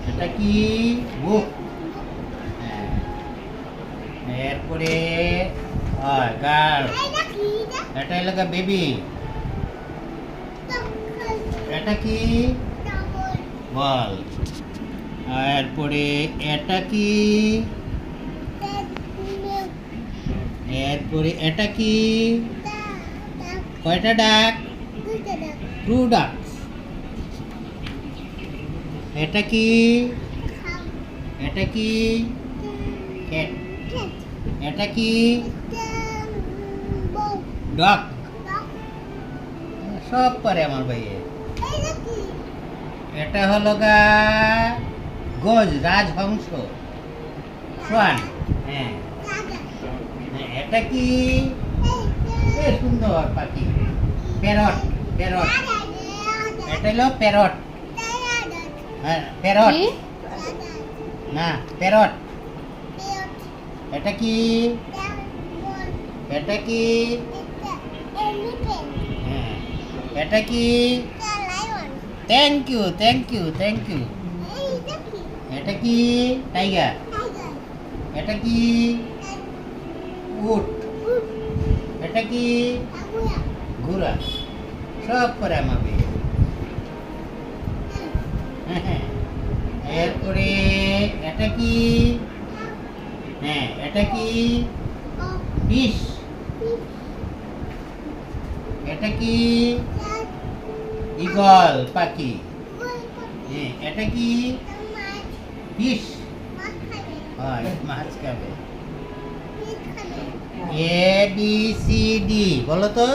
এটা কি বুক? এরপরে গার্ল, এটা এলাকা বেবি। এটা কি বল? এরপরে এটা কি? এরপরে এটা কি? কয়টা ডাক? টু ডাক। এটা কি? এটা কি? ক্যাট। এটা কি? ডগ। সব পারে আমার ভাইয়ে। এটা হলো গা গজ, রাজহংস, সোয়ান। হ্যাঁ, এটা কি? সুন্দর পাখি, প্যারট। প্যারট, এটা হলো প্যারট। হ্যাঁ, প্যারট না, প্যারট। এটা কি? এটা কি? হ্যাঁ, এটা কি? Thank you, thank you, thank you. এটা কি? টাইগার। এটা কি? উট। এটা কি? ঘোড়া। সব করে আমাকে। এরপরে এটা কি? হ্যাঁ, এটা কি? ফিশ। এটা কি? ঈগল, পাখি। হ্যাঁ, এটা কি? ফিশ। হয়, মাছ খাবে। এ বি সি ডি বলো তো।